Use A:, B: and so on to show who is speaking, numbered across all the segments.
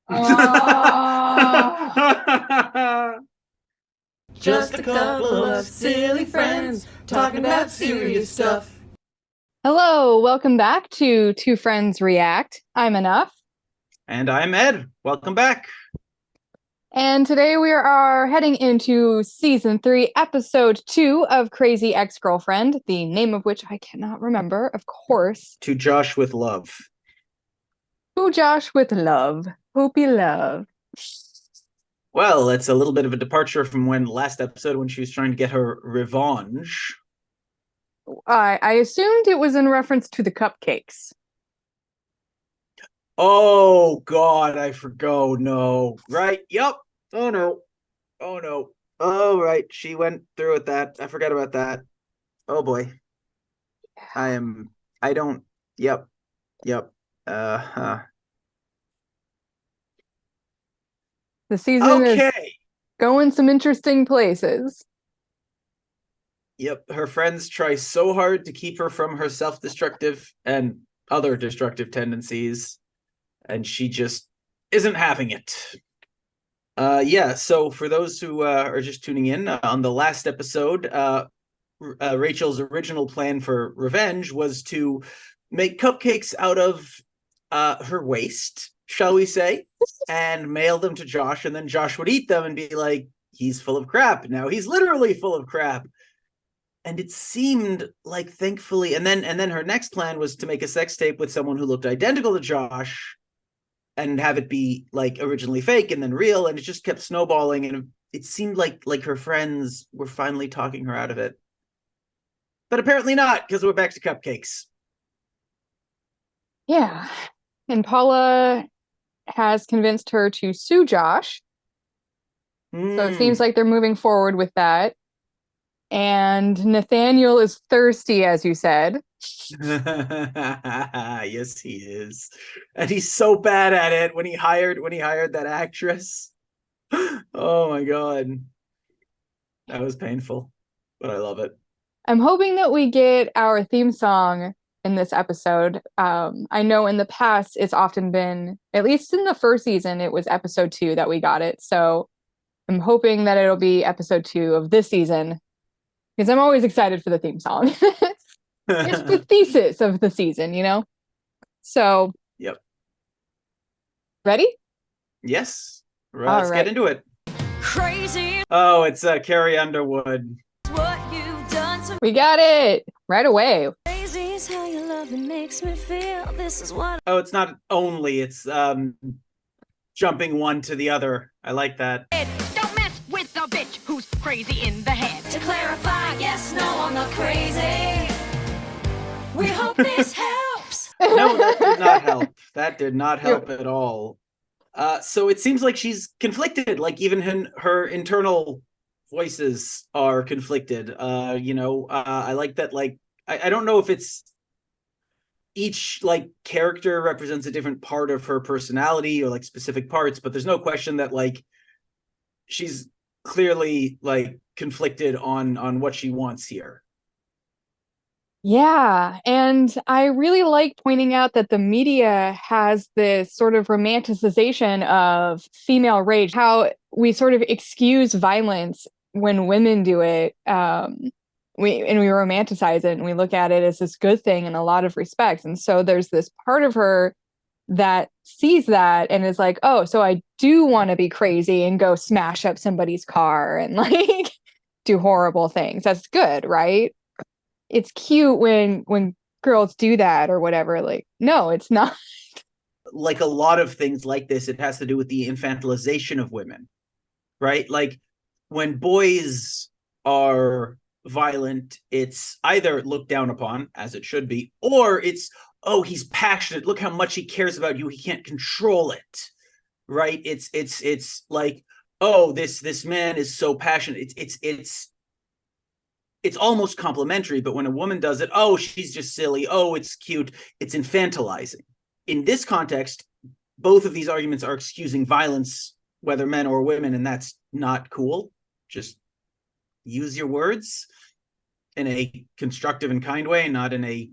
A: Oh.
B: Just a couple of silly friends talking about serious stuff.
A: Hello, welcome back to Two Friends React. I'm Enough.
B: And I'm Ed. Welcome back.
A: And today we are heading into season 3, episode 2 of Crazy Ex-Girlfriend, the name of which I cannot remember, of course.
B: To Josh with love.
A: To Josh with love. Hoopy love.
B: Well, it's a little bit of a departure from last episode when she was trying to get her revenge.
A: I assumed it was in reference to the cupcakes.
B: Oh, God, I forgot. No. Right? Yep. Oh, no. Oh, no. Oh, right. She went through with that. I forgot about that. Oh, boy. Yep.
A: The season is
B: Okay.
A: going some interesting places.
B: Yep, her friends try so hard to keep her from her self-destructive and other destructive tendencies, and she just isn't having it. So for those who are just tuning in, on the last episode, Rachel's original plan for revenge was to make cupcakes out of her waste, shall we say, and mail them to Josh, and then Josh would eat them and be like, he's full of crap. Now he's literally full of crap. And it seemed like, thankfully, and then her next plan was to make a sex tape with someone who looked identical to Josh and have it be like originally fake and then real, and it just kept snowballing, and it seemed like her friends were finally talking her out of it. But apparently not, because we're back to cupcakes.
A: Yeah. And Paula has convinced her to sue Josh. So it seems like they're moving forward with that. And Nathaniel is thirsty, as you said.
B: Yes, he is. And he's so bad at it when he hired that actress. Oh my God. That was painful, but I love it.
A: I'm hoping that we get our theme song in this episode. I know in the past it's often been, at least in the first season, it was episode 2 that we got it. So I'm hoping that it'll be episode 2 of this season, because I'm always excited for the theme song. It's the thesis of the season, you know? So,
B: Yep.
A: ready?
B: Yes.
A: All
B: Let's
A: right.
B: get into it.
C: Crazy.
B: Oh, it's Carrie Underwood.
C: What you've done to
A: We got it right away.
C: crazy is how your loving makes me feel. This is what
B: Oh, it's not only, it's jumping one to the other. I like that.
D: Don't mess with the bitch who's crazy in the head.
C: to clarify. Yes, no, I'm not crazy. We hope this helps.
B: No, that did not help. That did not help at all. So it seems like she's conflicted. Like even her internal voices are conflicted. I like that. Like I don't know if it's each like character represents a different part of her personality or like specific parts, but there's no question that like she's clearly like conflicted on what she wants here.
A: Yeah, and I really like pointing out that the media has this sort of romanticization of female rage, how we sort of excuse violence when women do it. We romanticize it and we look at it as this good thing in a lot of respects. And so there's this part of her that sees that and is like, oh, so I do want to be crazy and go smash up somebody's car and like do horrible things. That's good, right? It's cute when girls do that or whatever. Like, no, it's not.
B: Like a lot of things like this, it has to do with the infantilization of women, right? Like when boys are violent, it's either looked down upon, as it should be, or it's, oh, he's passionate. Look how much he cares about you. He can't control it, right? It's like, oh, this man is so passionate. It's almost complimentary, but when a woman does it, oh, she's just silly. Oh, it's cute. It's infantilizing. In this context, both of these arguments are excusing violence, whether men or women, and that's not cool. Just use your words in a constructive and kind way, not in a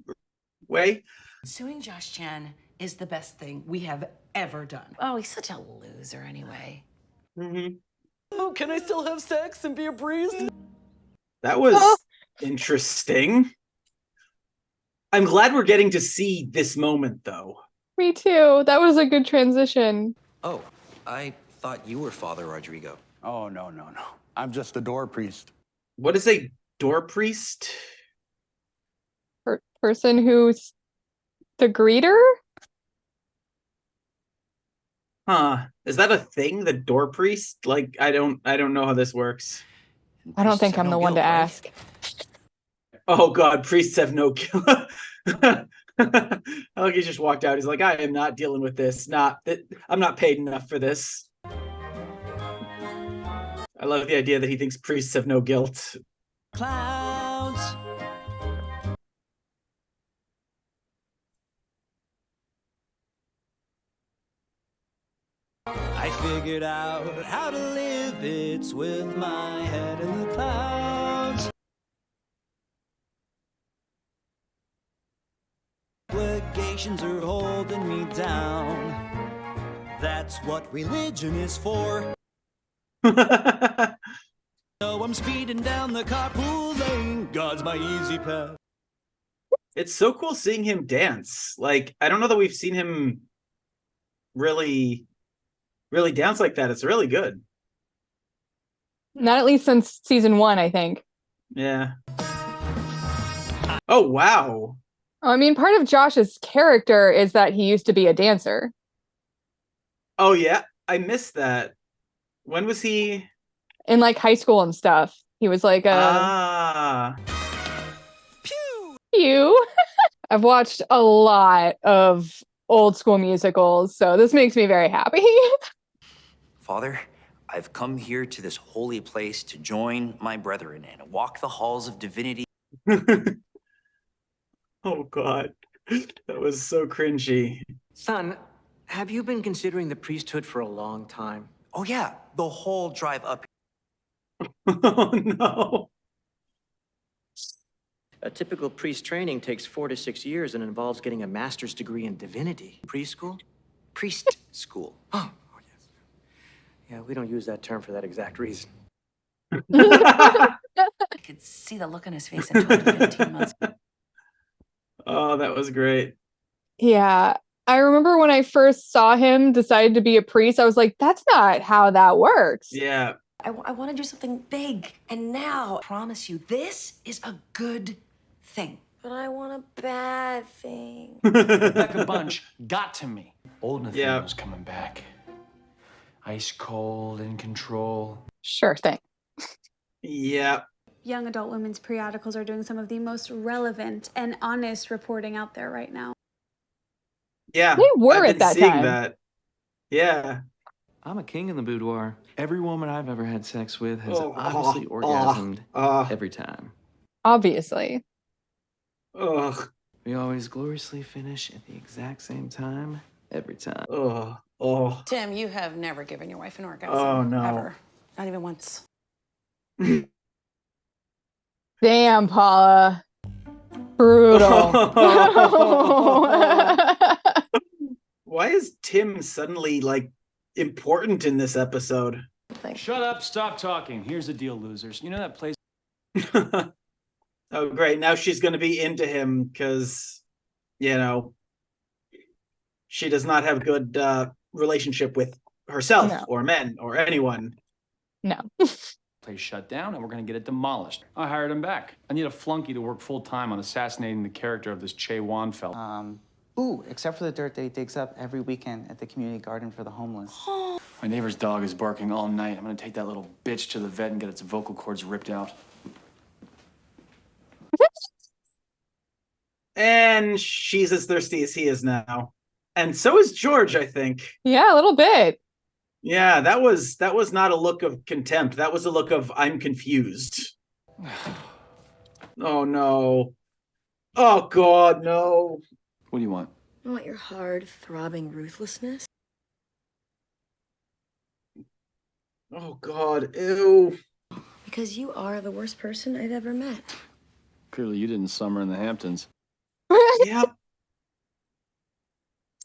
B: way.
E: Suing Josh Chan is the best thing we have ever done.
C: Oh, he's such a loser anyway.
B: Mhm.
F: Oh, can I still have sex and be a priest?
B: That was interesting. I'm glad we're getting to see this moment, though.
A: Me too. That was a good transition.
G: Oh, I thought you were Father Rodrigo.
H: Oh, no. I'm just a door priest.
B: What is a door priest?
A: Person who's the greeter?
B: Huh. Is that a thing, the door priest? Like, I don't know how this works.
A: I don't think I'm the one to ask.
B: Oh god, priests have no guilt. I like he just walked out. He's like, I am not dealing with this. I'm not paid enough for this. I love the idea that he thinks priests have no guilt.
F: Clouds. I figured out how to live. It's with my head in the clouds. Obligations are holding me down. That's what religion is for. So I'm speeding down the carpool lane. God's my easy path.
B: It's so cool seeing him dance. Like, I don't know that we've seen him really dance like that. It's really good.
A: Not at least since season 1, I think.
B: Yeah. Oh, wow.
A: I mean, part of Josh's character is that he used to be a dancer.
B: Oh, yeah. I missed that. When was he?
A: In like high school and stuff. He was like Pew. I've watched a lot of old school musicals, so this makes me very happy.
G: Father, I've come here to this holy place to join my brethren and walk the halls of divinity.
B: Oh, God. That was so cringy.
I: Son, have you been considering the priesthood for a long time?
G: Oh yeah, the whole drive up.
B: Oh, no.
I: A typical priest training takes 4 to 6 years and involves getting a master's degree in divinity. Preschool?
G: Priest school.
I: Oh, yes. Yeah, we don't use that term for that exact reason.
C: I could see the look on his face in 12 to 15 months.
B: Oh, that was great.
A: Yeah. I remember when I first saw him decide to be a priest, I was like, that's not how that works.
B: Yeah.
E: I want to do something big. And now, I promise you, this is a good thing.
C: But I want a bad thing.
F: Rebecca Bunch got to me. Old Nathaniel's
B: Yeah.
F: coming back. Ice cold, in control.
A: Sure thing.
B: Yeah.
J: Young adult women's periodicals are doing some of the most relevant and honest reporting out there right now.
B: Yeah.
A: They were
B: I've
A: at
B: been
A: that
B: seeing
A: time.
B: that. Yeah.
K: I'm a king in the boudoir. Every woman I've ever had sex with has
B: Oh,
K: obviously orgasmed every time.
A: Obviously.
B: Ugh.
K: We always gloriously finish at the exact same time every time.
B: Ugh. Oh.
E: Tim, you have never given your wife an orgasm.
B: Oh, no.
E: Ever. Not even once.
A: Damn, Paula. Brutal.
B: Why is Tim suddenly, like, important in this episode?
F: Shut up, stop talking. Here's the deal, losers. You know that place?
B: Oh, great. Now she's going to be into him because, you know, she does not have good relationship with herself or men or anyone.
A: No.
F: Place shut down and we're gonna get it demolished. I hired him back. I need a flunky to work full time on assassinating the character of this Che Wan fella.
L: Ooh, except for the dirt that he digs up every weekend at the community garden for the homeless.
F: My neighbor's dog is barking all night. I'm gonna take that little bitch to the vet and get its vocal cords ripped out.
B: And she's as thirsty as he is now. And so is George, I think.
A: Yeah, a little bit.
B: Yeah, that was not a look of contempt. That was a look of I'm confused. Oh no. Oh God, no.
F: What do you want?
C: I want your hard, throbbing ruthlessness.
B: Oh God, ew.
C: Because you are the worst person I've ever met.
F: Clearly you didn't summer in the Hamptons.
B: Yep.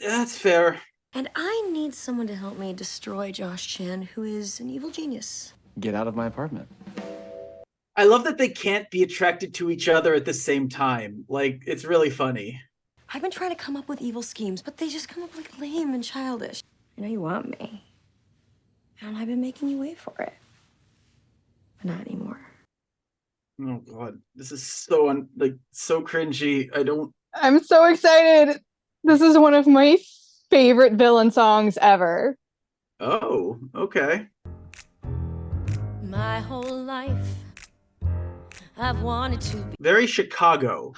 B: That's fair.
E: And I need someone to help me destroy Josh Chan, who is an evil genius.
K: Get out of my apartment.
B: I love that they can't be attracted to each other at the same time. Like, it's really funny.
E: I've been trying to come up with evil schemes, but they just come up like lame and childish. I know you want me. And I've been making you wait for it. But not anymore.
B: Oh god, this is so so cringy.
A: I'm so excited. This is one of my favorite villain songs ever.
B: Oh, okay.
C: My whole life, I've wanted to be.
B: Very Chicago.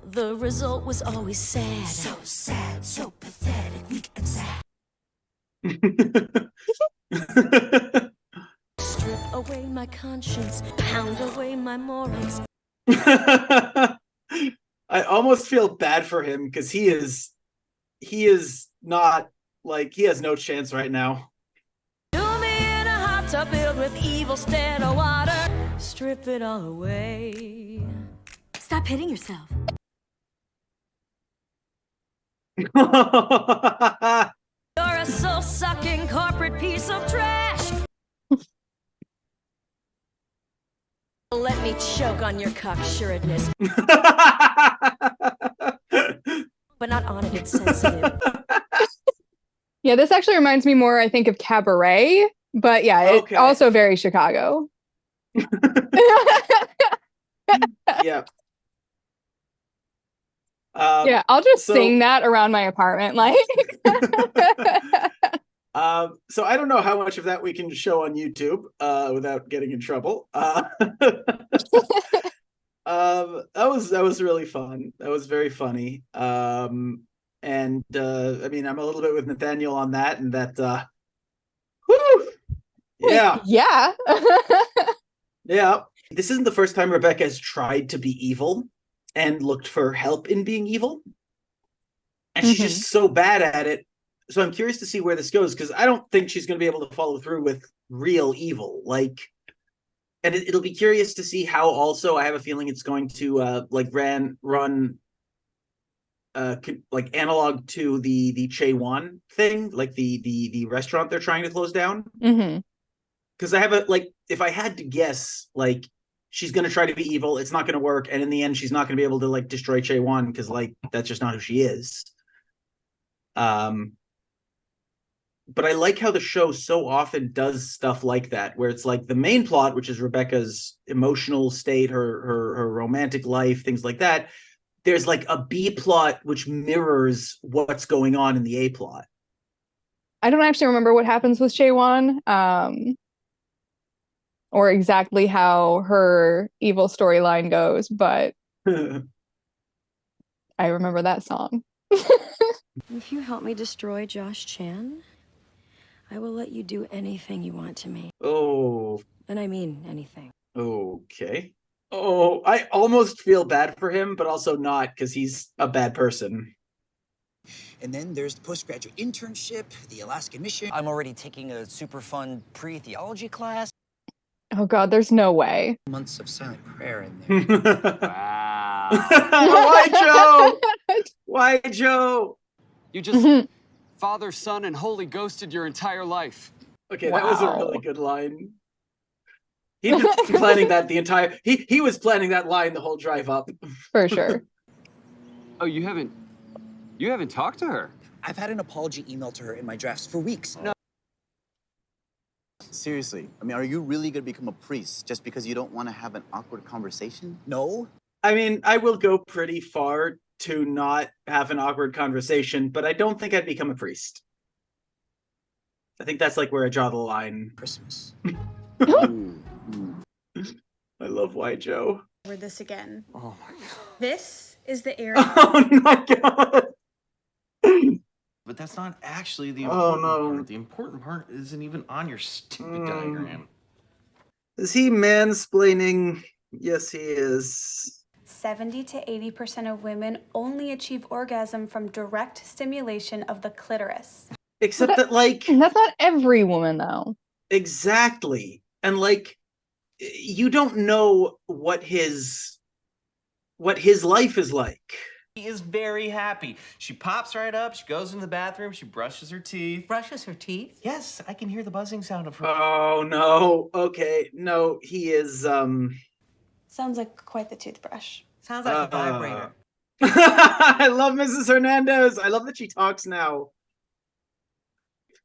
C: The result was always sad. So sad, so pathetic, weak and sad. Strip away my conscience, pound away my morals.
B: I almost feel bad for him because he is not like, he has no chance right now.
C: Do me in a hot tub filled with evil instead of water. Strip it all away. Stop hitting yourself. You're a soul-sucking corporate piece of trash. Let me choke on your cocksureness. But not on it, it's sensitive.
A: Yeah, this actually reminds me more, I think, of Cabaret, but yeah, it's also very Chicago.
B: Yeah.
A: Yeah, I'll just sing that around my apartment, like.
B: So I don't know how much of that we can show on YouTube without getting in trouble. That was really fun. That was very funny. I mean, I'm a little bit with Nathaniel on that, and that. Whew, yeah.
A: Yeah.
B: Yeah. This isn't the first time Rebecca has tried to be evil and looked for help in being evil. And she's just so bad at it. So I'm curious to see where this goes, because I don't think she's going to be able to follow through with real evil. Like, and it'll be curious to see how also, I have a feeling it's going to run like analog to the Chaewon thing, like the restaurant they're trying to close down. Because I have if I had to guess, like, she's going to try to be evil, it's not going to work, and in the end she's not going to be able to like destroy Chaewon, because like that's just not who she is. But I like how the show so often does stuff like that, where it's like the main plot, which is Rebecca's emotional state, her romantic life, things like that. There's like a B plot which mirrors what's going on in the A plot.
A: I don't actually remember what happens with Chaewon, or exactly how her evil storyline goes, but I remember that song.
E: If you help me destroy Josh Chan, I will let you do anything you want to me.
B: Oh.
E: And I mean anything.
B: Okay. Oh, I almost feel bad for him, but also not, because he's a bad person.
M: And then there's the postgraduate internship, the Alaskan mission.
G: I'm already taking a super fun pre-theology class.
A: Oh God, there's no way.
M: Months of silent prayer in there.
B: Wow. Why, Joe? Why, Joe?
N: You just Father, Son, and Holy Ghosted your entire life.
B: Okay, that was a really good line. He'd been planning that the entire... He was planning that line the whole drive up.
A: For sure.
N: Oh, you haven't talked to her?
M: I've had an apology email to her in my drafts for weeks.
N: No.
H: Seriously, I mean, are you really going to become a priest just because you don't want to have an awkward conversation?
M: No.
B: I mean, I will go pretty far to not have an awkward conversation, but I don't think I'd become a priest. I think that's like where I draw the line.
M: Christmas.
B: I love Why Joe.
J: Over this again.
N: Oh my God.
J: This is the area.
B: Oh my God.
K: But that's not actually the
B: Oh,
K: important
B: no.
K: part. The important part isn't even on your stupid diagram.
B: Is he mansplaining? Yes, he is.
J: 70 to 80% of women only achieve orgasm from direct stimulation of the clitoris.
B: Except that, like...
A: That's not every woman, though.
B: Exactly. And, like, you don't know what his life is like.
O: She is very happy. She pops right up, she goes into the bathroom, she brushes her teeth.
P: Brushes her teeth?
O: Yes, I can hear the buzzing sound of her.
B: Oh no. Okay. No, he is
J: Sounds like quite the toothbrush.
P: Sounds like a vibrator.
B: I love Mrs. Hernandez. I love that she talks now.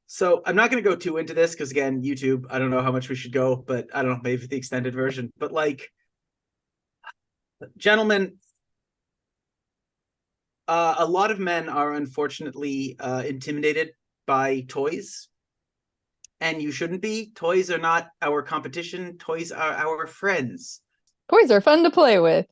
B: So I'm not going to go too into this because, again, YouTube, I don't know how much we should go, but I don't know, maybe the extended version. But, like, gentlemen, a lot of men are unfortunately intimidated by toys. And you shouldn't be. Toys are not our competition. Toys are our friends.
A: Toys are fun to play with.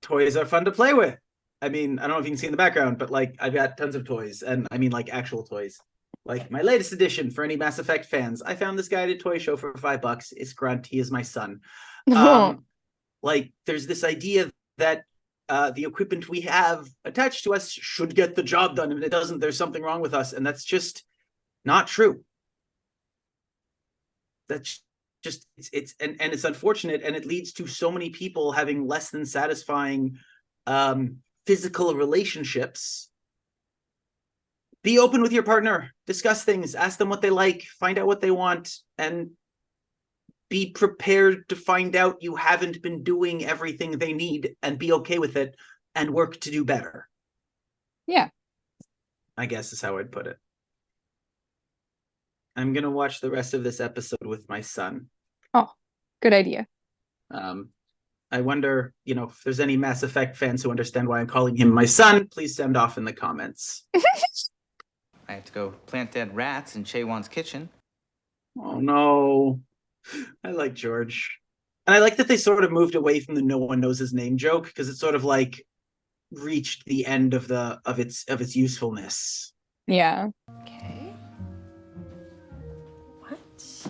B: Toys are fun to play with. I mean, I don't know if you can see in the background, but like I've got tons of toys, and I mean like actual toys. Like my latest edition for any Mass Effect fans. I found this guy at a toy show for $5. It's Grunt. He is my son. Like there's this idea that the equipment we have attached to us should get the job done. If it doesn't, there's something wrong with us, and that's just not true. That's just it's unfortunate, and it leads to so many people having less than satisfying physical relationships. Be open with your partner, discuss things, ask them what they like, find out what they want, and be prepared to find out you haven't been doing everything they need, and be okay with it and work to do better.
A: Yeah,
B: I guess is how I'd put it. I'm gonna watch the rest of this episode with my son.
A: Oh, good idea.
B: I wonder, if there's any Mass Effect fans who understand why I'm calling him my son, please send off in the comments.
L: I have to go plant dead rats in Chaywan's kitchen.
B: Oh no. I like George. And I like that they sort of moved away from the no one knows his name joke, because it sort of like reached the end of its usefulness.
A: Yeah.
E: Okay. What?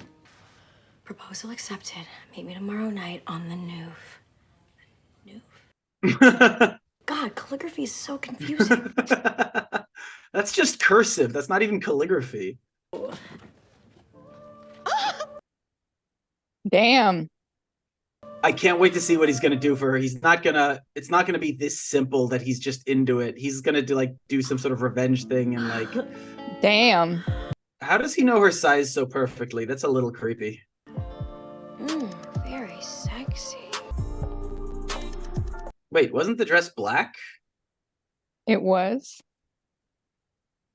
E: Proposal accepted. Meet me tomorrow night on the Noof. Noof? God, calligraphy is so confusing.
B: That's just cursive. That's not even calligraphy.
A: Damn.
B: I can't wait to see what he's gonna do for her. It's not gonna be this simple that he's just into it. He's gonna do some sort of revenge thing and like.
A: Damn.
B: How does he know her size so perfectly? That's a little creepy.
E: Very sexy.
B: Wait, wasn't the dress black?
A: It was.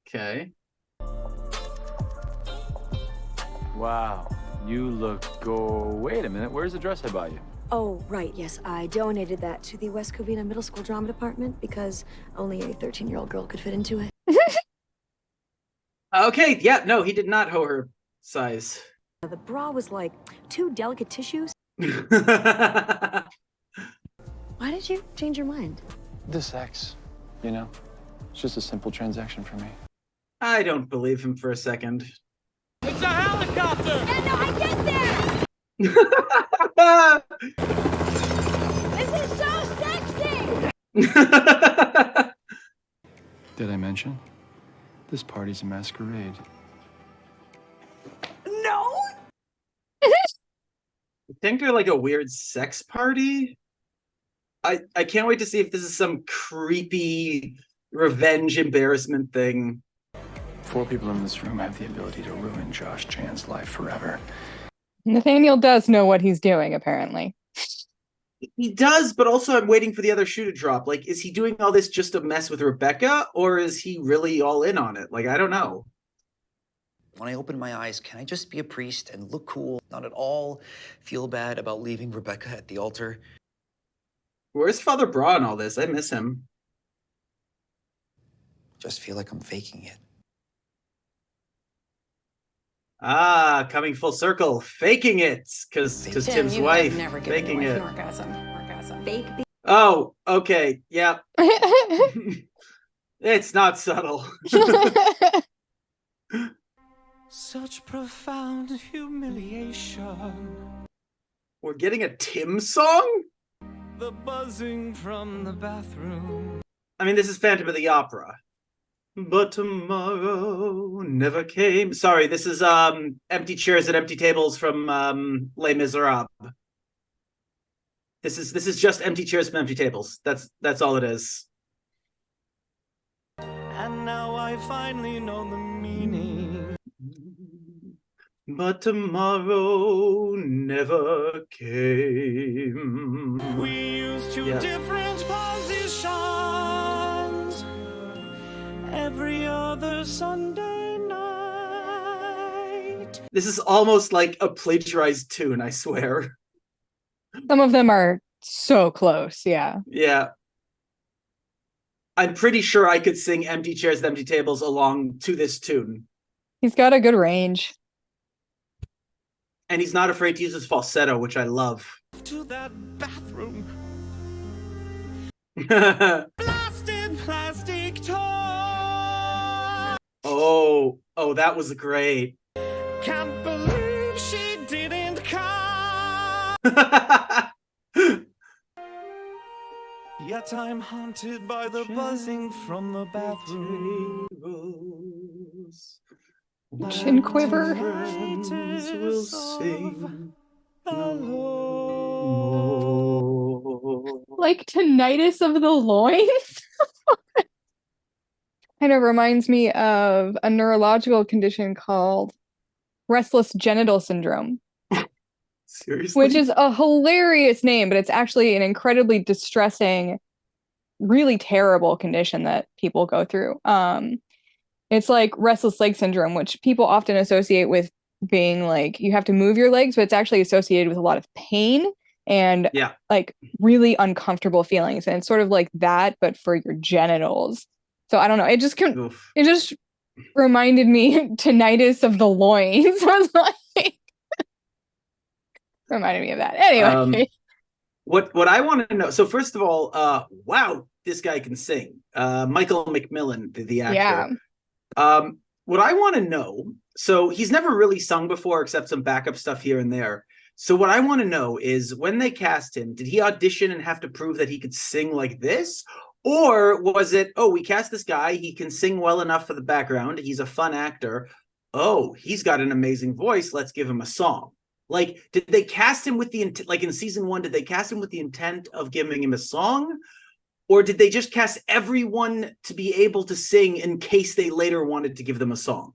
B: Okay.
Q: Wow, you look wait a minute, where's the dress I bought you?
E: Oh, right, yes. I donated that to the West Covina Middle School Drama Department because only a 13-year-old girl could fit into it.
B: Okay, yeah, no, he did not hoe her size.
E: The bra was like 2 delicate tissues. Why did you change your mind?
Q: The sex, it's just a simple transaction for me.
B: I don't believe him for a second.
F: It's a helicopter!
C: Yeah, no, I get there! This is so sexy!
Q: Did I mention? This party's a masquerade.
C: No!
B: I think they're like a weird sex party. I can't wait to see if this is some creepy revenge embarrassment thing.
Q: 4 people in this room have the ability to ruin Josh Chan's life forever.
A: Nathaniel does know what he's doing, apparently.
B: He does, but also I'm waiting for the other shoe to drop. Like, is he doing all this just to mess with Rebecca, or is he really all in on it? Like, I don't know.
G: When I open my eyes, can I just be a priest and look cool? Not at all feel bad about leaving Rebecca at the altar?
B: Where's Father Bra in all this? I miss him.
G: Just feel like I'm faking it.
B: Ah, coming full circle, faking it, because Tim's wife,
P: never
B: faking it.
P: Orgasm.
E: Fake.
B: Oh, okay, yeah. It's not subtle.
F: Such profound humiliation.
B: We're getting a Tim song?
F: The buzzing from the bathroom.
B: I mean, this is Phantom of the Opera. But tomorrow never came. Sorry, this is Empty Chairs and Empty Tables from Les Miserables. This is just empty chairs from empty tables. That's all it is.
F: I finally know the meaning.
B: But tomorrow never came.
F: We used two different positions every other Sunday night.
B: This is almost like a plagiarized tune, I swear.
A: Some of them are so close, yeah.
B: Yeah. I'm pretty sure I could sing Empty Chairs, Empty Tables along to this tune.
A: He's got a good range.
B: And he's not afraid to use his falsetto, which I love.
F: To that bathroom. Blasted plastic toy.
B: Oh, that was great.
F: Can't believe she didn't come. Yet I'm haunted by the buzzing from the bathroom.
A: Chin quiver.
B: Will sing
A: like tinnitus of the loins. Kind of reminds me of a neurological condition called restless genital syndrome.
B: Seriously?
A: Which is a hilarious name, but it's actually an incredibly distressing, really terrible condition that people go through. It's like restless leg syndrome, which people often associate with being like you have to move your legs, but it's actually associated with a lot of pain and like really uncomfortable feelings. And it's sort of like that, but for your genitals. So I don't know. It just reminded me tinnitus of the loins. I was like, reminded me of that. Anyway.
B: What I want to know. So first of all, wow, this guy can sing. Michael McMillan, the actor.
A: Yeah.
B: What I want to know, so he's never really sung before except some backup stuff here and there. So what I want to know is when they cast him, did he audition and have to prove that he could sing like this? Or was it, oh, we cast this guy, he can sing well enough for the background, he's a fun actor. Oh, he's got an amazing voice, let's give him a song. Like, did they cast him with the intent, like in season 1, did they cast him with the intent of giving him a song? Or did they just cast everyone to be able to sing in case they later wanted to give them a song?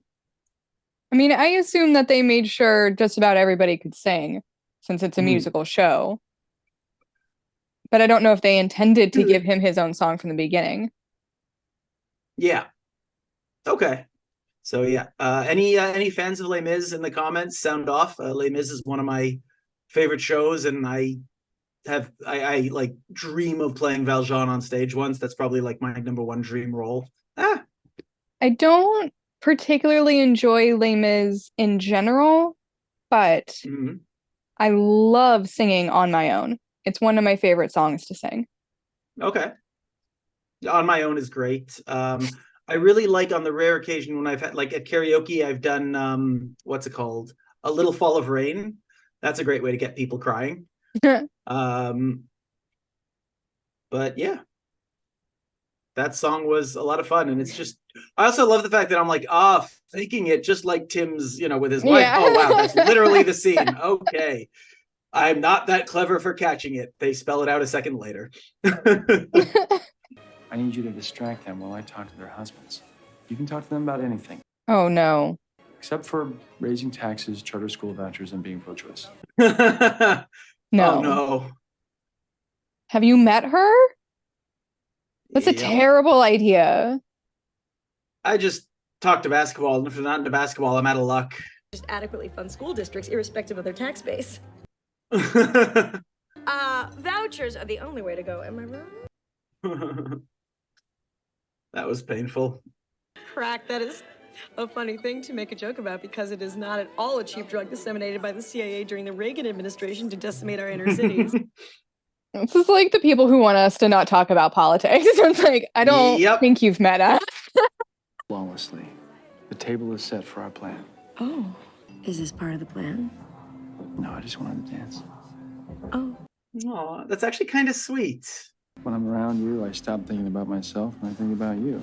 A: I mean, I assume that they made sure just about everybody could sing since it's a musical show. But I don't know if they intended to give him his own song from the beginning.
B: Yeah. Okay. So yeah. Any fans of Les Mis in the comments? Sound off. Les Mis is one of my favorite shows, and I like dream of playing Valjean on stage once. That's probably like my #1 dream role.
A: I don't particularly enjoy Les Mis in general, but I love singing On My Own. It's one of my favorite songs to sing.
B: Okay. On My Own is great. I really like, on the rare occasion when I've had, like at karaoke, I've done, what's it called? A Little Fall of Rain. That's a great way to get people crying. But yeah, that song was a lot of fun. And it's just, I also love the fact that I'm like, faking it just like Tim's, with his wife. Oh, wow. That's literally the scene. Okay. I'm not that clever for catching it. They spell it out a second later.
Q: I need you to distract them while I talk to their husbands. You can talk to them about anything.
A: Oh, no.
Q: Except for raising taxes, charter school vouchers, and being pro-choice.
A: No.
B: Oh, no.
A: Have you met her? That's a terrible idea.
B: I just talk to basketball, and if they're not into basketball, I'm out of luck.
E: Just adequately fund school districts, irrespective of their tax base. Vouchers are the only way to go, am I wrong?
B: That was painful.
E: Crack, that is a funny thing to make a joke about because it is not at all a cheap drug disseminated by the CIA during the Reagan administration to decimate our inner cities.
A: This is like the people who want us to not talk about politics. It's like, I don't think you've met us.
Q: Flawlessly. The table is set for our plan.
E: Oh, is this part of the plan?
Q: No, I just wanted to dance.
E: Oh.
B: Aw, that's actually kind of sweet.
Q: When I'm around you, I stop thinking about myself and I think about you.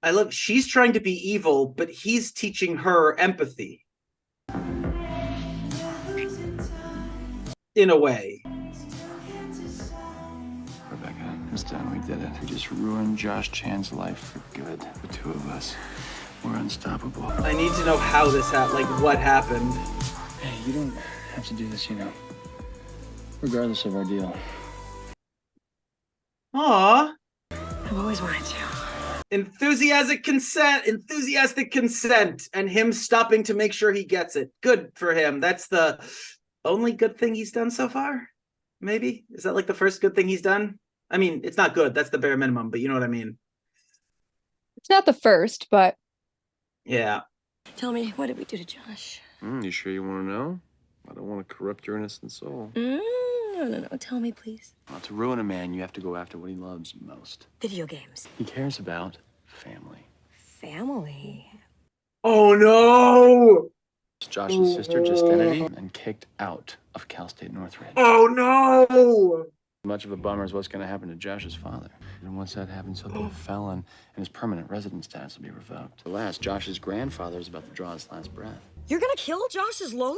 B: I love, she's trying to be evil, but he's teaching her empathy. In a way.
Q: Rebecca, it's done. We did it. We just ruined Josh Chan's life for good. The two of us. We're unstoppable.
B: I need to know how this happened, like what happened.
Q: Hey, you don't have to do this, you know. Regardless of our deal.
B: Aw.
E: I've always wanted to.
B: Enthusiastic consent, and him stopping to make sure he gets it. Good for him. That's the only good thing he's done so far. Maybe? Is that like the first good thing he's done? I mean, it's not good. That's the bare minimum, but you know what I mean.
A: It's not the first, but
B: yeah.
E: Tell me, what did we do to Josh?
R: You sure you want to know? I don't want to corrupt your innocent soul.
E: No. Tell me, please.
Q: Well, to ruin a man, you have to go after what he loves most.
E: Video games.
Q: He cares about family.
E: Family.
B: Oh no!
Q: Josh's sister, Justinity, and kicked out of Cal State Northridge.
B: Oh no!
Q: Much of a bummer is what's going to happen to Josh's father. And once that happens, he'll be a felon, and his permanent residence status will be revoked. Alas, Josh's grandfather is about to draw his last breath.
E: You're gonna kill Josh's Lolo?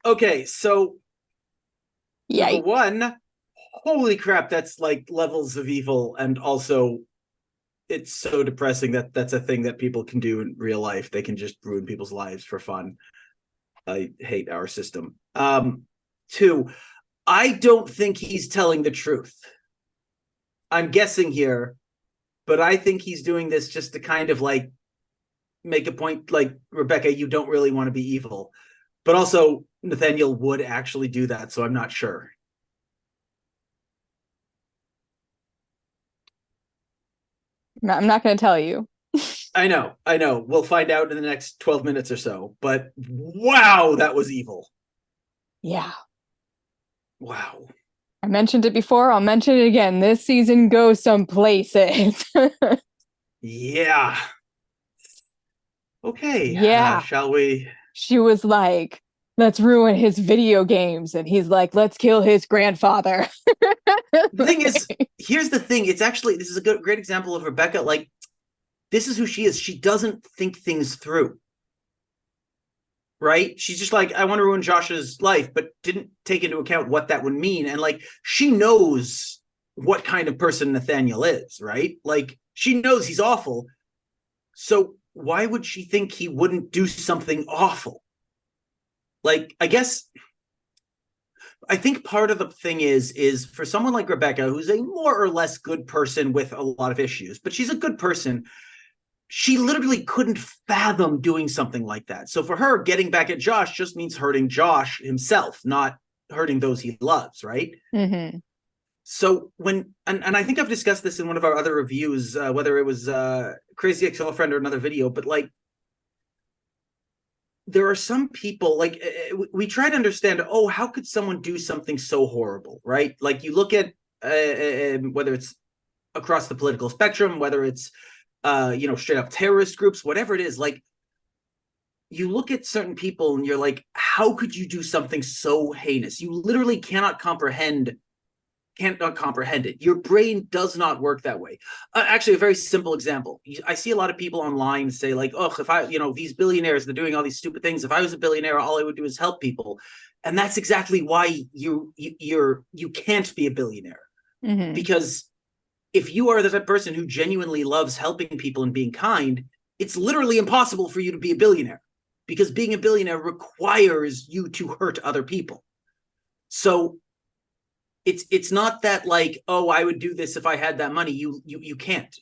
B: Okay, so
A: yeah.
B: Number one, holy crap, that's like levels of evil, and also it's so depressing that that's a thing that people can do in real life. They can just ruin people's lives for fun. I hate our system. Two, I don't think he's telling the truth. I'm guessing here, but I think he's doing this just to kind of like make a point, like, Rebecca, you don't really want to be evil. But also, Nathaniel would actually do that, so I'm not sure.
A: I'm not going to tell you.
B: I know. We'll find out in the next 12 minutes or so. But wow, that was evil.
A: Yeah.
B: Wow.
A: I mentioned it before. I'll mention it again. This season goes some places.
B: Yeah. Okay.
A: Yeah.
B: Shall we?
A: She was like, let's ruin his video games. And he's like, let's kill his grandfather.
B: The thing is, here's the thing. It's actually, this is a great example of Rebecca. Like, this is who she is. She doesn't think things through. Right? She's just like, I want to ruin Josh's life, but didn't take into account what that would mean. And like, she knows what kind of person Nathaniel is, right? Like, she knows he's awful. So why would she think he wouldn't do something awful? Like, I think part of the thing is for someone like Rebecca, who's a more or less good person with a lot of issues, but she's a good person. She literally couldn't fathom doing something like that. So for her, getting back at Josh just means hurting Josh himself, not hurting those he loves, right?
A: Mm-hmm.
B: So when, and I think I've discussed this in one of our other reviews, whether it was Crazy Ex-Girlfriend or another video, but like, there are some people, like, we try to understand, oh, how could someone do something so horrible, right? Like, you look at whether it's across the political spectrum, whether it's straight up terrorist groups, whatever it is, like, you look at certain people and you're like, how could you do something so heinous? You literally cannot comprehend it. Your brain does not work that way. Actually, a very simple example. I see a lot of people online say like, oh, if I, these billionaires, they're doing all these stupid things. If I was a billionaire, all I would do is help people. And that's exactly why you can't be a billionaire.
A: Mm-hmm.
B: Because if you are the type of person who genuinely loves helping people and being kind, it's literally impossible for you to be a billionaire, because being a billionaire requires you to hurt other people. So it's not that like, oh, I would do this if I had that money. You can't.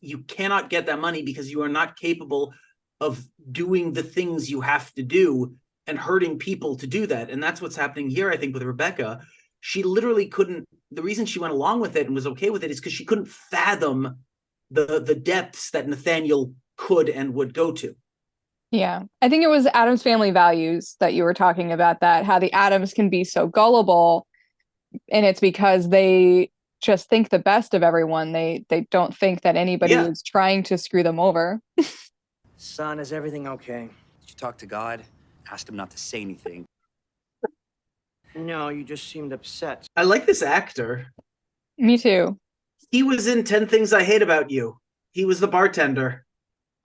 B: You cannot get that money because you are not capable of doing the things you have to do and hurting people to do that. And that's what's happening here, I think, with Rebecca. She literally couldn't. The reason she went along with it and was okay with it is because she couldn't fathom the depths that Nathaniel could and would go to.
A: Yeah. I think it was Addams Family Values that you were talking about, that how the Addams can be so gullible. And it's because they just think the best of everyone. They don't think that anybody is trying to screw them over.
I: Son, is everything okay?
G: Did you talk to God? Asked him not to say anything.
I: No, you just seemed upset.
B: I like this actor.
A: Me too.
B: He was in 10 Things I Hate About You. He was the bartender.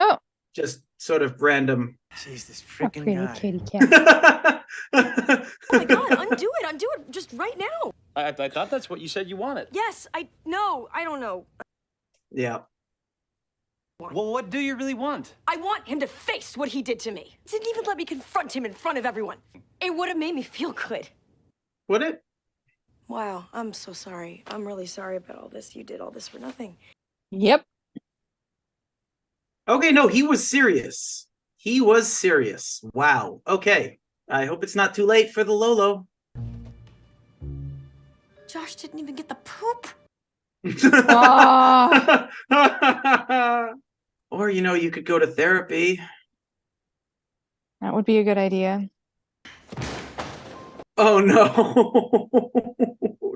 A: Oh.
B: Just sort of random.
I: Jeez, this
A: A
I: freaking
A: pretty
I: guy.
A: kitty cat.
E: Oh my God, undo it just right now.
Q: I thought that's what you said you wanted.
E: Yes, I don't know.
B: Yeah.
Q: Well, what do you really want?
E: I want him to face what he did to me. He didn't even let me confront him in front of everyone. It would have made me feel good.
B: Would it?
E: Wow, I'm so sorry. I'm really sorry about all this. You did all this for nothing.
A: Yep.
B: Okay, no, he was serious. He was serious. Wow. Okay. I hope it's not too late for the Lolo.
E: Josh didn't even get the poop.
B: Or, you could go to therapy.
A: That would be a good idea.
B: Oh, no.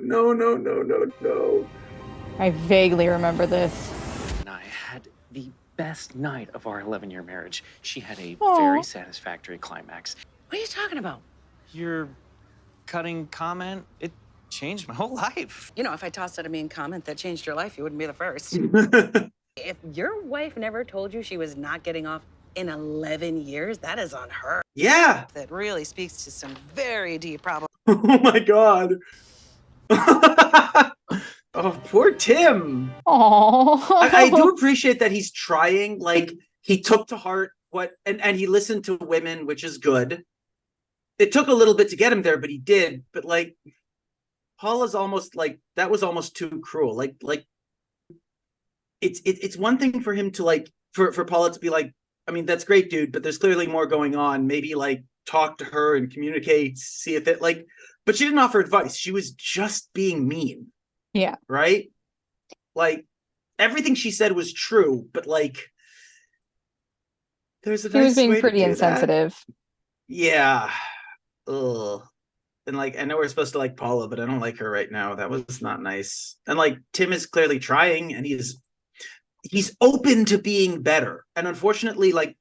B: No.
A: I vaguely remember this.
K: And I had the best night of our 11-year marriage. She had a
A: Aw.
K: very satisfactory climax.
P: What are you talking about?
I: Your cutting comment, it changed my whole life.
P: You know, if I tossed out a mean comment that changed your life, you wouldn't be the first. If your wife never told you she was not getting off in 11 years, that is on her.
B: Yeah.
P: That really speaks to some very deep problems.
B: Oh, my God. Oh, poor Tim.
A: Aww.
B: I do appreciate that he's trying. Like, he took to heart and he listened to women, which is good. It took a little bit to get him there, but he did. But like, Paula's almost like, that was almost too cruel. Like it's one thing for him to like, for Paula to be like, I mean, that's great, dude, but there's clearly more going on. Maybe like talk to her and communicate, see if it like, but she didn't offer advice. She was just being mean.
A: Yeah.
B: Right? Like, everything she said was true, but like, there's a
A: He was
B: nice
A: being
B: way to
A: pretty
B: do that.
A: insensitive.
B: Yeah. Ugh. And like, I know we're supposed to like Paula, but I don't like her right now. That was not nice. And like, Tim is clearly trying, and he's open to being better. And unfortunately, like,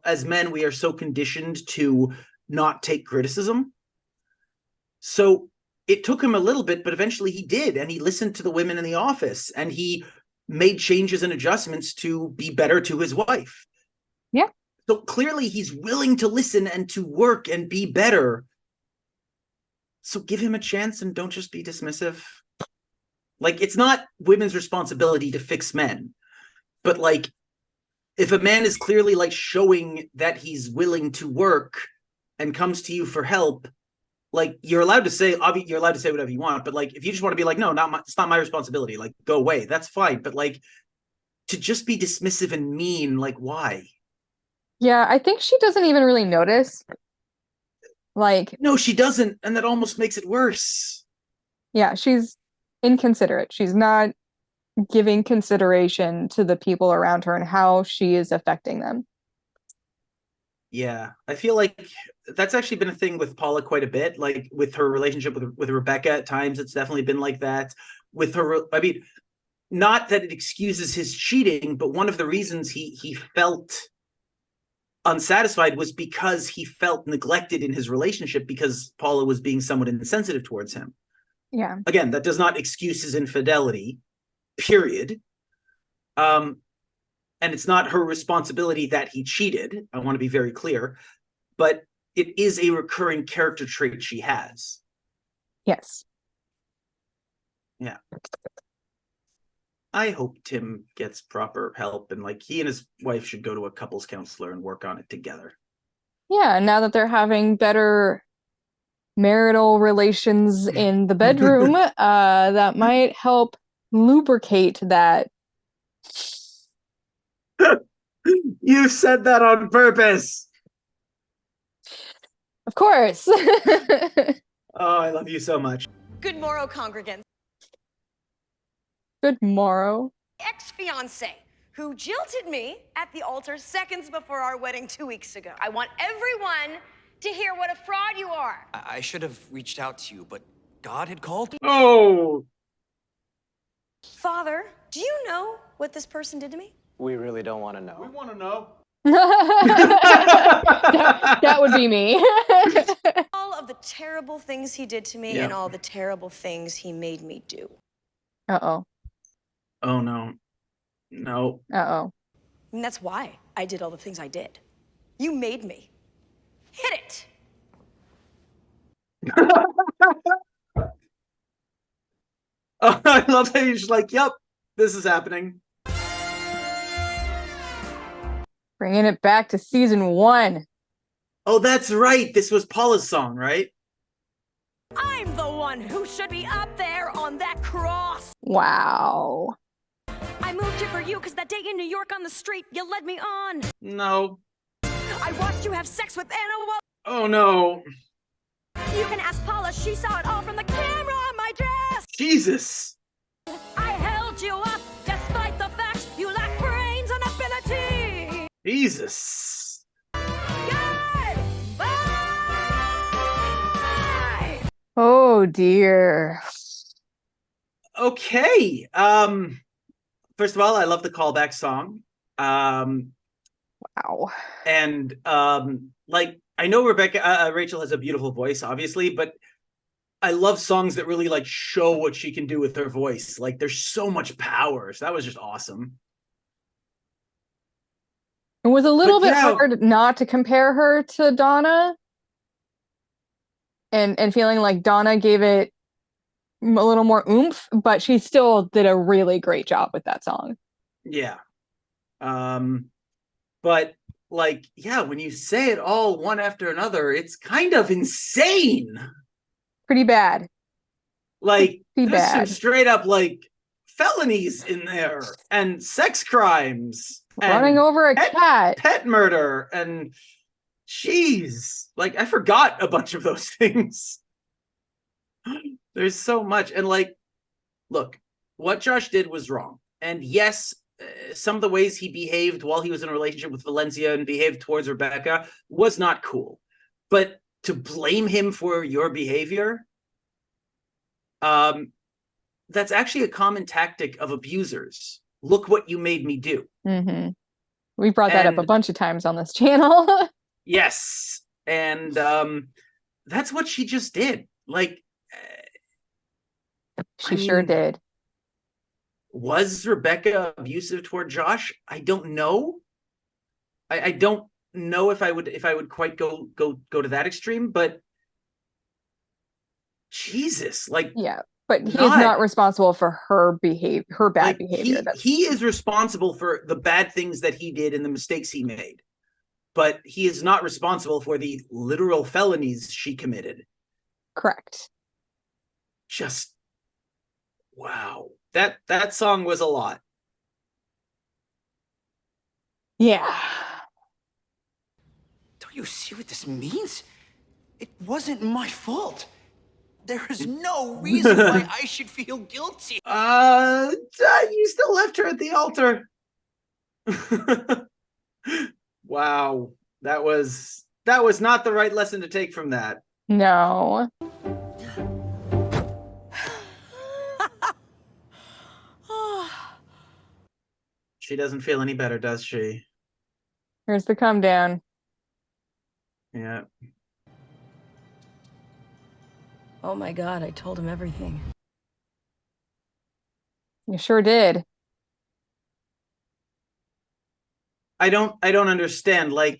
B: as men, we are so conditioned to not take criticism. So it took him a little bit, but eventually he did. And he listened to the women in the office, and he made changes and adjustments to be better to his wife.
A: Yeah.
B: So clearly he's willing to listen and to work and be better. So give him a chance and don't just be dismissive. Like, it's not women's responsibility to fix men. But like, if a man is clearly like showing that he's willing to work and comes to you for help, like, you're allowed to say, obviously you're allowed to say whatever you want, but like, if you just want to be like, no, it's not my responsibility, like, go away, that's fine. But like, to just be dismissive and mean, like, why?
A: Yeah, I think she doesn't even really notice. Like,
B: no, she doesn't, and that almost makes it worse.
A: Yeah, she's inconsiderate. She's not giving consideration to the people around her and how she is affecting them.
B: Yeah, I feel like that's actually been a thing with Paula quite a bit. Like, with her relationship with Rebecca, at times it's definitely been like that. With her, I mean, not that it excuses his cheating, but one of the reasons he felt unsatisfied was because he felt neglected in his relationship because Paula was being somewhat insensitive towards him.
A: Yeah.
B: Again, that does not excuse his infidelity, period. And it's not her responsibility that he cheated. I want to be very clear, but it is a recurring character trait she has.
A: Yes.
B: Yeah. I hope Tim gets proper help, and like, he and his wife should go to a couples counselor and work on it together.
A: Yeah, now that they're having better marital relations in the bedroom, that might help lubricate that.
B: You said that on purpose.
A: Of course.
B: Oh, I love you so much.
E: Good morrow, congregants.
A: Good morrow.
E: Ex-fiance who jilted me at the altar seconds before our wedding 2 weeks ago. I want everyone to hear what a fraud you are.
G: I should have reached out to you, but God had called me.
B: Oh.
E: Father, do you know what this person did to me?
I: We really don't want to know.
B: We want to know.
A: that would be me.
E: All of the terrible things he did to me and all the terrible things he made me do.
A: Uh-oh.
B: Oh, no. No.
A: Uh-oh.
E: And that's why I did all the things I did. You made me. Hit it!
B: Oh, I love that he's like, yep, this is happening.
A: Bringing it back to season 1.
B: Oh, that's right. This was Paula's song, right?
C: I'm the one who should be up there on that cross.
A: Wow.
C: I moved here for you because that day in New York on the street, you led me on.
B: No.
C: I watched you have sex with Anna while...
B: Oh, no.
C: You can ask Paula, she saw it all from the camera on my dress.
B: Jesus.
C: I held you up despite the fact you lack brains and ability.
B: Jesus.
C: Goodbye.
A: Oh dear.
B: Okay. First of all, I love the callback song.
A: Wow.
B: And like, I know Rachel has a beautiful voice, obviously, but I love songs that really like show what she can do with her voice. Like, there's so much power. So that was just awesome.
A: It was a little bit hard not to compare her to Donna. And feeling like Donna gave it a little more oomph, but she still did a really great job with that song.
B: Yeah. But like, yeah, when you say it all one after another, it's kind of insane.
A: Pretty bad.
B: Like,
A: Pretty
B: there's some
A: bad.
B: straight up like felonies in there and sex crimes.
A: Running over a cat.
B: Pet murder. And jeez, like, I forgot a bunch of those things. There's so much. And like, look, what Josh did was wrong. And yes, some of the ways he behaved while he was in a relationship with Valencia and behaved towards Rebecca was not cool. But to blame him for your behavior, that's actually a common tactic of abusers. Look what you made me do.
A: Mm-hmm. We brought that up a bunch of times on this channel.
B: Yes. And that's what she just did. Like,
A: she sure did.
B: Was Rebecca abusive toward Josh? I don't know. I don't know if I would quite go to that extreme, but Jesus, like,
A: yeah, but he is not responsible for her bad behavior.
B: He is responsible for the bad things that he did and the mistakes he made, but he is not responsible for the literal felonies she committed.
A: Correct.
B: Just wow. That song was a lot.
A: Yeah.
G: Don't you see what this means? It wasn't my fault. There is no reason why I should feel guilty.
B: You still left her at the altar. Wow. That was not the right lesson to take from that.
A: No.
B: She doesn't feel any better, does she?
A: Here's the come down.
B: Yeah.
E: Oh my God, I told him everything.
A: You sure did.
B: I don't understand. Like,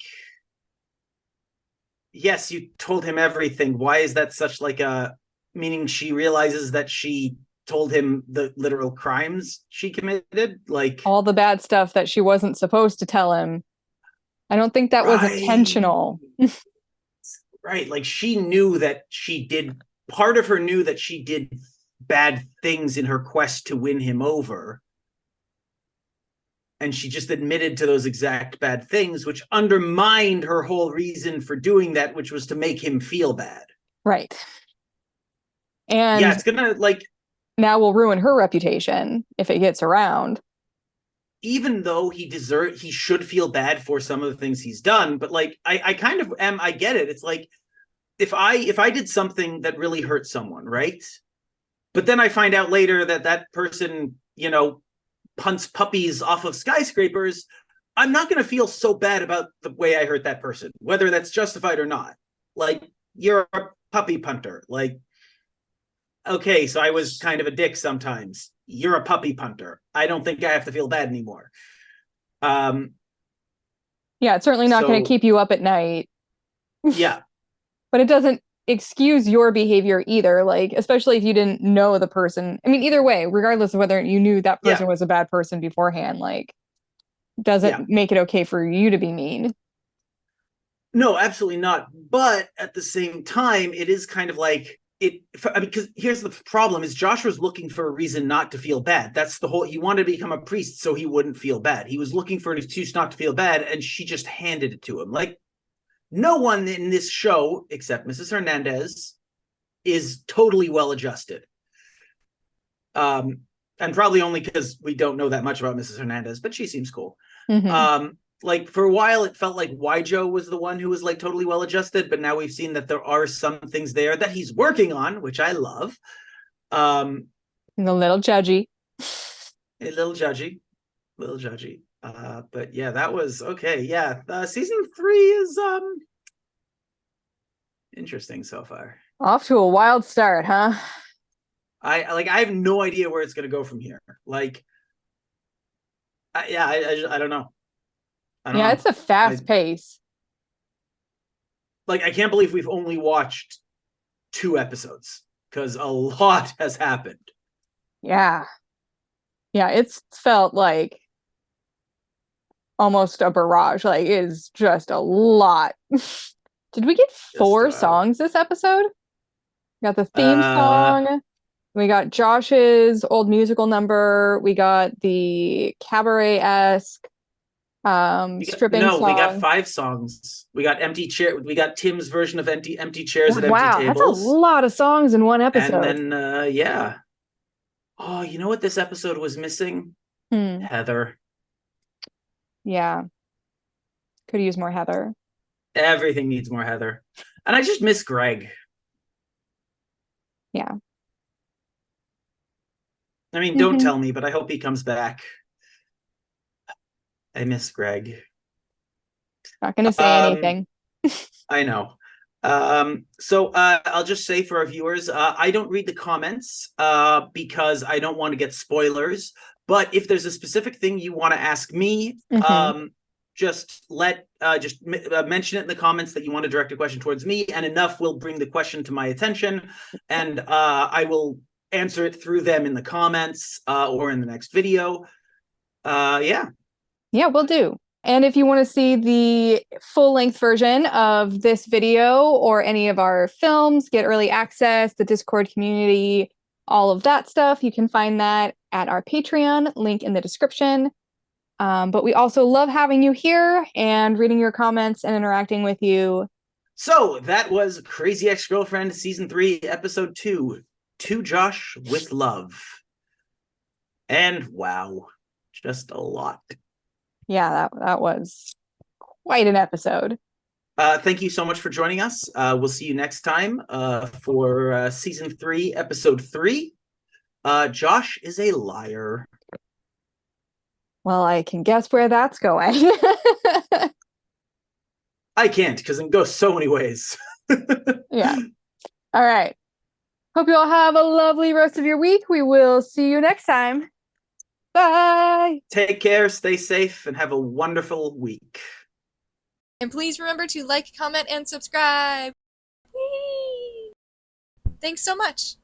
B: yes, you told him everything. Why is that such like a meaning? She realizes that she told him the literal crimes she committed, like
A: all the bad stuff that she wasn't supposed to tell him. I don't think that was intentional.
B: Right. Like, she knew that she did, part of her knew that she did bad things in her quest to win him over. And she just admitted to those exact bad things, which undermined her whole reason for doing that, which was to make him feel bad.
A: Right. And
B: yeah, it's gonna like
A: now will ruin her reputation if it gets around.
B: Even though he should feel bad for some of the things he's done, but like I kind of am, I get it. It's like if I did something that really hurt someone, right? But then I find out later that person, you know, punts puppies off of skyscrapers, I'm not going to feel so bad about the way I hurt that person, whether that's justified or not. Like, you're a puppy punter. Like, okay, so I was kind of a dick sometimes. You're a puppy punter. I don't think I have to feel bad anymore.
A: Yeah, it's certainly not going to
B: So-
A: keep you up at night.
B: Yeah.
A: But it doesn't excuse your behavior either, like, especially if you didn't know the person. I mean, either way, regardless of whether you knew that person was a bad person beforehand, like, doesn't make it okay for you to be mean.
B: No, absolutely not. But at the same time, it is kind of like it. I mean, because here's the problem: is Joshua's looking for a reason not to feel bad. That's the whole. He wanted to become a priest so he wouldn't feel bad. He was looking for an excuse not to feel bad, and she just handed it to him. Like, no one in this show except Mrs. Hernandez is totally well adjusted. And probably only because we don't know that much about Mrs. Hernandez, but she seems cool. Like, for a while it felt like Waijo was the one who was like totally well adjusted, but now we've seen that there are some things there that he's working on, which I love.
A: A little judgy.
B: A little judgy. But yeah, that was okay. Yeah, season 3 is interesting so far.
A: Off to a wild start, huh?
B: I have no idea where it's going to go from here. Like, I don't know.
A: Yeah, it's a fast pace.
B: Like, I can't believe we've only watched 2 episodes because a lot has happened.
A: Yeah, it's felt like almost a barrage. Like, it is just a lot. Did we get 4 songs this episode? We got the theme song. We got Josh's old musical number. We got the cabaret-esque stripping song.
B: We got 5 songs. We got empty chair. We got Tim's version of empty chairs at empty tables.
A: That's a lot of songs in one episode.
B: And then yeah. Oh, you know what this episode was missing? Heather.
A: Yeah. Could use more Heather.
B: Everything needs more Heather. And I just miss Greg.
A: Yeah.
B: I mean, don't tell me, but I hope he comes back. I miss Greg.
A: Not gonna say anything.
B: I know. So I'll just say for our viewers, I don't read the comments because I don't want to get spoilers. But if there's a specific thing you want to ask me, just mention it in the comments that you want to direct a question towards me, and enough will bring the question to my attention, and I will answer it through them in the comments or in the next video. Yeah, we'll
A: do. And if you want to see the full-length version of this video or any of our films, get early access, the Discord community, all of that stuff, you can find that at our Patreon, link in the description. But we also love having you here and reading your comments and interacting with you.
B: So that was Crazy Ex-Girlfriend Season 3, Episode 2, To Josh with Love. And wow, just a lot.
A: Yeah, that was quite an episode.
B: Thank you so much for joining us. We'll see you next time for Season 3, Episode 3. Josh is a liar.
A: Well, I can guess where that's going.
B: I can't, because it can go so many ways.
A: Yeah. All right. Hope you all have a lovely rest of your week. We will see you next time. Bye.
B: Take care, stay safe, and have a wonderful week.
S: And please remember to like, comment, and subscribe. Whee! Thanks so much.